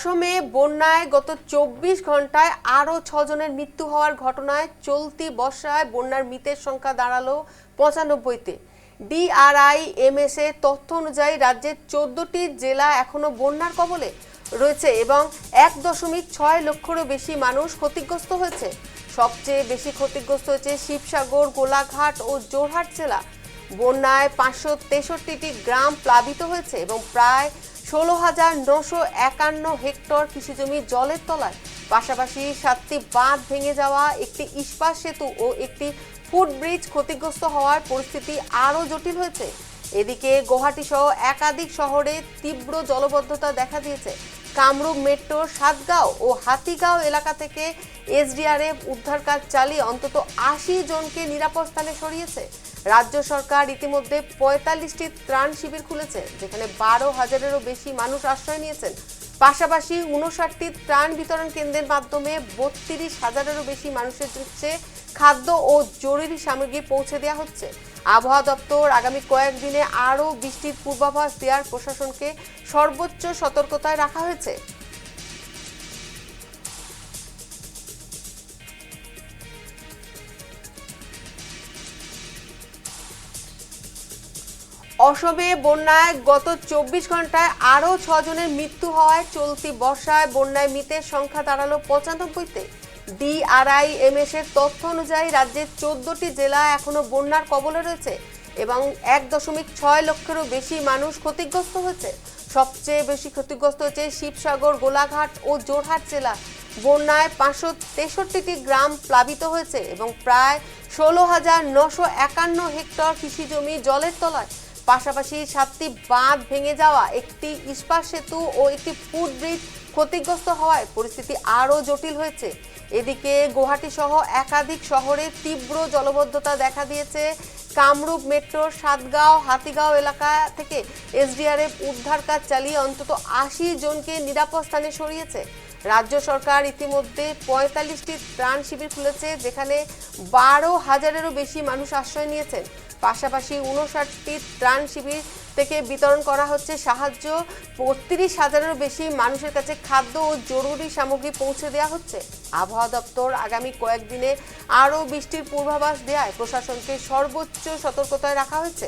অসমে বন্যায় গত ২৪ ঘন্টায় আরও ৬ জনের মৃত্যু হওয়ার ঘটনায় চলতি বর্ষায় বন্যার মৃতের সংখ্যা দাঁড়ালো ৯৫-তে। DRIMS এর তথ্য অনুযায়ী রাজ্যের ১৪টি জেলা এখনো বন্যার কবলে রয়েছে এবং ১.৬ লক্ষেরও বেশি মানুষ ক্ষতিগ্রস্ত হয়েছে। সবচেয়ে বেশি ক্ষতিগ্রস্ত হয়েছে শিবসাগর, গোলাঘাট ও যোরহাট জেলা। বন্যায় ৫৬৩টি গ্রাম প্লাবিত হয়েছে এবং প্রায় ১৬,৯৫১ হেক্টর কৃষিজমি জলের তলায়। পাশাপাশি ৭টি বাঁধ ভেঙে যাওয়া, একটি ইস্পাত সেতু ও একটি ফুটব্রিজ ক্ষতিগ্রস্ত হওয়ার পরিস্থিতি আরও জটিল হয়েছে। এদিকে গুয়াহাটি সহ একাধিক শহরে তীব্র জলবদ্ধতা দেখা দিয়েছে। কামরূপ মেট্রোর সাতগাঁও ও হাতিগাঁও এলাকা থেকে SDRF উদ্ধার কাজ চালিয়ে অন্তত ৮০ জনকে নিরাপদ স্থানে সরিয়েছে। রাজ্য সরকার ইতিমধ্যে ৪৫টি ত্রাণ শিবির খুলেছে, যেখানে ১২,০০০-এরও বেশি মানুষ আশ্রয় নিয়েছেন। পাশাপাশি ৫৯টি ত্রাণ বিতরণ কেন্দ্রের মাধ্যমে ৩২,০০০-এরও বেশি মানুষের কাছে খাদ্য ও জরুরি সামগ্রী পৌঁছে দেওয়া হচ্ছে। আবহাওয়া দপ্তর আগামী কয়েকদিনে আরও বৃষ্টির পূর্বাভাস দেওয়ার প্রশাসনকে সর্বোচ্চ সতর্কতায় রাখা হয়েছে। অসমে বন্যায় গত ২৪ ঘন্টায় আরও ৬ জনের মৃত্যু হওয়ায় চলতি বর্ষায় বন্যায় মৃতের সংখ্যা দাঁড়ালো ৯৫-তে। DRIMS এর তথ্য অনুযায়ী রাজ্যের ১৪টি জেলা এখনো বন্যার কবলে রয়েছে এবং ১.৬ লক্ষেরও বেশি মানুষ ক্ষতিগ্রস্ত হয়েছে। সবচেয়ে বেশি ক্ষতিগ্রস্ত হয়েছে শিবসাগর, গোলাঘাট ও যোরহাট জেলা। বন্যায় ৫৬৩টি গ্রাম প্লাবিত হয়েছে এবং প্রায় ১৬,৯৫১ হেক্টর কৃষিজমি জলের তলায়। পাশাপাশি ৭টি বাঁধ ভেঙে যাওয়া, একটি ইস্পাত সেতু ও একটি ফুটব্রিজ ক্ষতিগ্রস্ত হওয়ায় পরিস্থিতি আরও জটিল হয়েছে। এদিকে গুয়াহাটি সহ একাধিক শহরে তীব্র জলবদ্ধতা দেখা দিয়েছে। কামরূপ মেট্রোর সাতগাঁও, হাতিগাঁও এলাকা থেকে SDRF উদ্ধার কাজ চালিয়ে অন্তত ৮০ জনকে নিরাপদ স্থানে সরিয়েছে। রাজ্য সরকার ইতিমধ্যে ৪৫টি ত্রাণ শিবির খুলেছে, যেখানে ১২,০০০-এরও বেশি মানুষ আশ্রয় নিয়েছেন। পাশাপাশি ৫৯টি ত্রাণ শিবির থেকে বিতরণ করা হচ্ছে সাহায্য। ৩২,০০০-এরও বেশি মানুষের কাছে খাদ্য ও জরুরি সামগ্রী পৌঁছে দেওয়া হচ্ছে। আবহাওয়া দপ্তর আগামী কয়েকদিনে আরও বৃষ্টির পূর্বাভাস দেওয়ায় প্রশাসনকে সর্বোচ্চ সতর্কতায় রাখা হয়েছে।